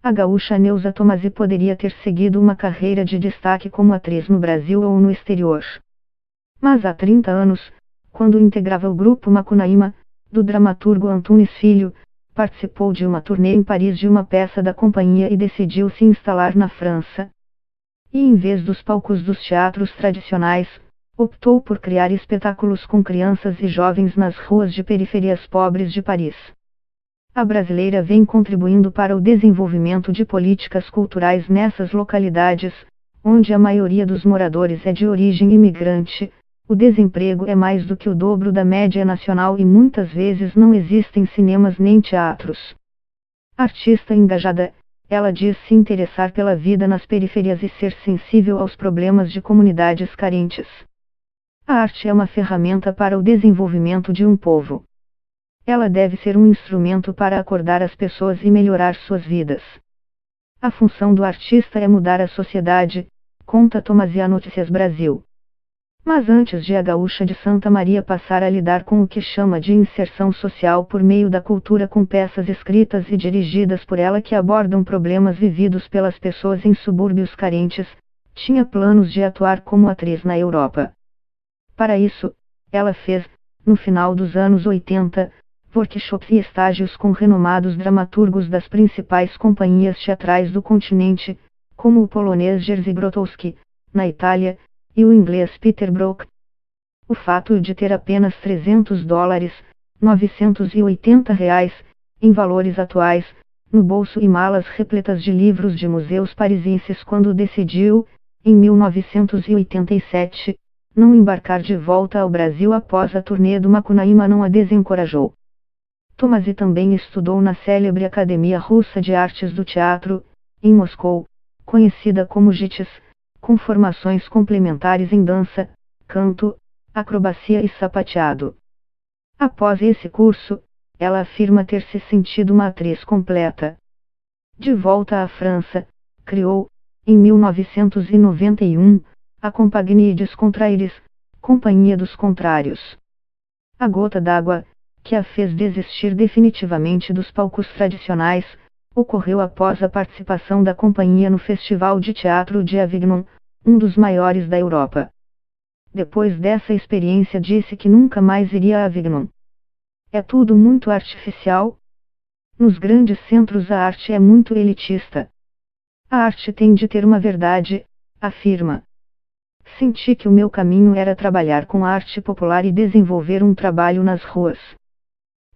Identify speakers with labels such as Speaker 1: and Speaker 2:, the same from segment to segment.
Speaker 1: A gaúcha Neuza Tomasi poderia ter seguido uma carreira de destaque como atriz no Brasil ou no exterior. Mas há 30 anos, quando integrava o grupo Macunaíma, do dramaturgo Antunes Filho, participou de uma turnê em Paris de uma peça da companhia e decidiu se instalar na França. E em vez dos palcos dos teatros tradicionais, optou por criar espetáculos com crianças e jovens nas ruas de periferias pobres de Paris. A brasileira vem contribuindo para o desenvolvimento de políticas culturais nessas localidades, onde a maioria dos moradores é de origem imigrante. O desemprego é mais do que o dobro da média nacional e muitas vezes não existem cinemas nem teatros. Artista engajada, ela diz se interessar pela vida nas periferias e ser sensível aos problemas de comunidades carentes. A arte é uma ferramenta para o desenvolvimento de um povo. Ela deve ser um instrumento para acordar as pessoas e melhorar suas vidas. A função do artista é mudar a sociedade, conta Tomasi a Notícias Brasil. Mas antes de a gaúcha de Santa Maria passar a lidar com o que chama de inserção social por meio da cultura com peças escritas e dirigidas por ela que abordam problemas vividos pelas pessoas em subúrbios carentes, tinha planos de atuar como atriz na Europa. Para isso, ela fez, no final dos anos 80, workshops e estágios com renomados dramaturgos das principais companhias teatrais do continente, como o polonês Jerzy Grotowski, na Itália, e o inglês Peter Brook. O fato de ter apenas $300, R$ 980, em valores atuais, no bolso e malas repletas de livros de museus parisienses quando decidiu, em 1987, não embarcar de volta ao Brasil após a turnê do Macunaíma não a desencorajou. Tomasi também estudou na célebre Academia Russa de Artes do Teatro, em Moscou, conhecida como JITES, com formações complementares em dança, canto, acrobacia e sapateado. Após esse curso, ela afirma ter se sentido uma atriz completa. De volta à França, criou, em 1991, a Compagnie des Contraires, Companhia dos Contrários. A gota d'água, que a fez desistir definitivamente dos palcos tradicionais, ocorreu após a participação da companhia no Festival de Teatro de Avignon, um dos maiores da Europa. Depois dessa experiência disse que nunca mais iria a Avignon. É tudo muito artificial. Nos grandes centros a arte é muito elitista. A arte tem de ter uma verdade, afirma. Senti que o meu caminho era trabalhar com arte popular e desenvolver um trabalho nas ruas.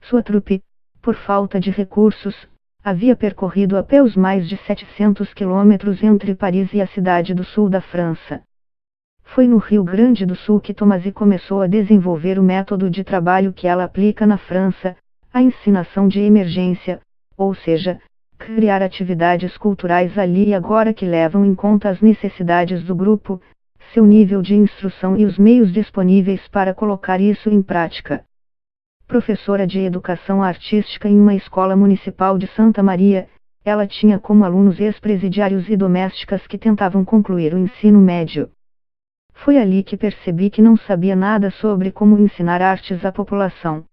Speaker 1: Sua trupe, por falta de recursos, havia percorrido a pé os mais de 700 quilômetros entre Paris e a cidade do sul da França. Foi no Rio Grande do Sul que Tomasi começou a desenvolver o método de trabalho que ela aplica na França, a ensinação de emergência, ou seja, criar atividades culturais ali e agora que levam em conta as necessidades do grupo, seu nível de instrução e os meios disponíveis para colocar isso em prática. Professora de educação artística em uma escola municipal de Santa Maria, ela tinha como alunos ex-presidiários e domésticas que tentavam concluir o ensino médio. Foi ali que percebi que não sabia nada sobre como ensinar artes à população.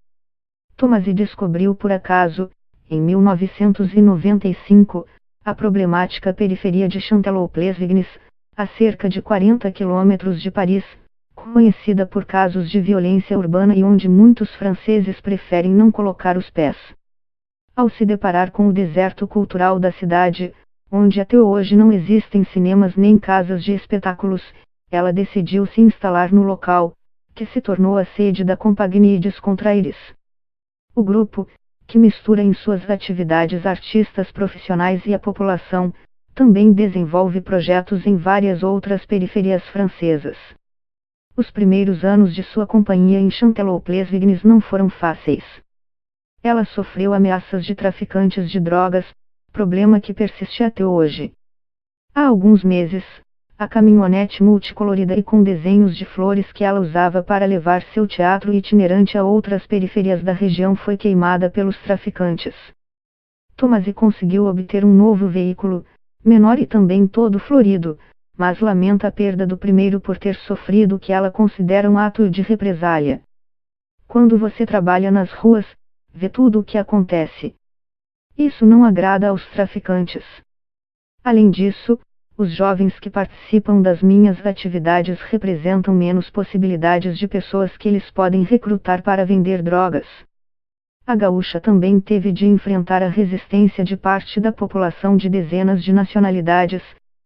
Speaker 1: Tomasi descobriu por acaso, em 1995, a problemática periferia de Chanteloup-les-Vignes, a cerca de 40 quilômetros de Paris, conhecida por casos de violência urbana e onde muitos franceses preferem não colocar os pés. Ao se deparar com o deserto cultural da cidade, onde até hoje não existem cinemas nem casas de espetáculos, ela decidiu se instalar no local, que se tornou a sede da Compagnie des Contraires. O grupo, que mistura em suas atividades artistas profissionais e a população, também desenvolve projetos em várias outras periferias francesas. Os primeiros anos de sua companhia em Chanteloup-les-Vignes não foram fáceis. Ela sofreu ameaças de traficantes de drogas, problema que persiste até hoje. Há alguns meses, a caminhonete multicolorida e com desenhos de flores que ela usava para levar seu teatro itinerante a outras periferias da região foi queimada pelos traficantes. Tomasi conseguiu obter um novo veículo, menor e também todo florido, mas lamenta a perda do primeiro por ter sofrido o que ela considera um ato de represália. Quando você trabalha nas ruas, vê tudo o que acontece. Isso não agrada aos traficantes. Além disso, os jovens que participam das minhas atividades representam menos possibilidades de pessoas que eles podem recrutar para vender drogas. A gaúcha também teve de enfrentar a resistência de parte da população de dezenas de nacionalidades,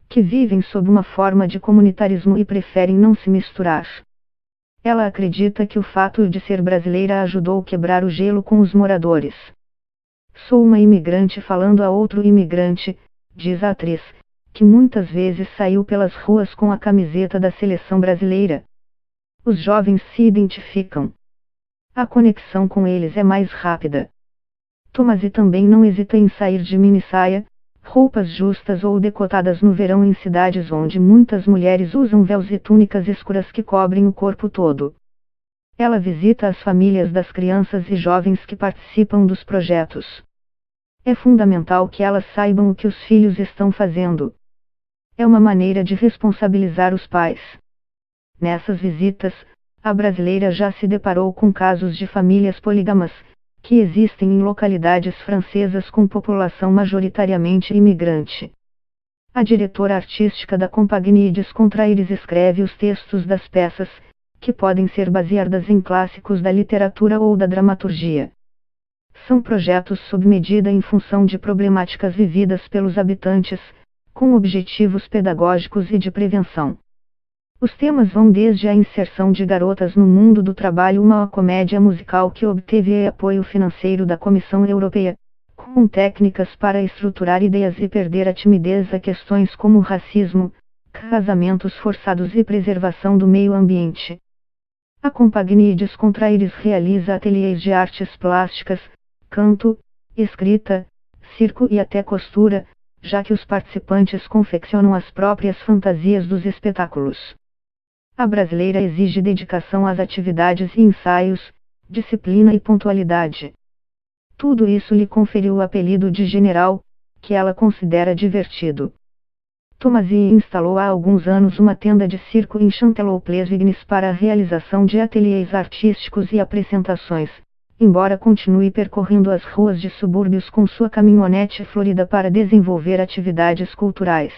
Speaker 1: que vivem sob uma forma de comunitarismo e preferem não se misturar. Ela acredita que o fato de ser brasileira ajudou a quebrar o gelo com os moradores. Sou uma imigrante falando a outro imigrante, diz a atriz, que muitas vezes saiu pelas ruas com a camiseta da seleção brasileira. Os jovens se identificam. A conexão com eles é mais rápida. Tomasi também não hesita em sair de minissaia, roupas justas ou decotadas no verão em cidades onde muitas mulheres usam véus e túnicas escuras que cobrem o corpo todo. Ela visita as famílias das crianças e jovens que participam dos projetos. É fundamental que elas saibam o que os filhos estão fazendo. É uma maneira de responsabilizar os pais. Nessas visitas, a brasileira já se deparou com casos de famílias polígamas, que existem em localidades francesas com população majoritariamente imigrante. A diretora artística da Compagnie Descontraires escreve os textos das peças, que podem ser baseadas em clássicos da literatura ou da dramaturgia. São projetos sob medida em função de problemáticas vividas pelos habitantes, com objetivos pedagógicos e de prevenção. Os temas vão desde a inserção de garotas no mundo do trabalho, uma comédia musical que obteve apoio financeiro da Comissão Europeia, com técnicas para estruturar ideias e perder a timidez, a questões como racismo, casamentos forçados e preservação do meio ambiente. A Compagnie Descontraires realiza ateliês de artes plásticas, canto, escrita, circo e até costura, já que os participantes confeccionam as próprias fantasias dos espetáculos. A brasileira exige dedicação às atividades e ensaios, disciplina e pontualidade. Tudo isso lhe conferiu o apelido de general, que ela considera divertido. Tomasi instalou há alguns anos uma tenda de circo em Chanteloup-les-Vignes para a realização de ateliês artísticos e apresentações, embora continue percorrendo as ruas de subúrbios com sua caminhonete florida para desenvolver atividades culturais.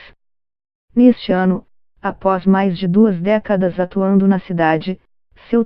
Speaker 1: Neste ano, após mais de 2 décadas atuando na cidade, seu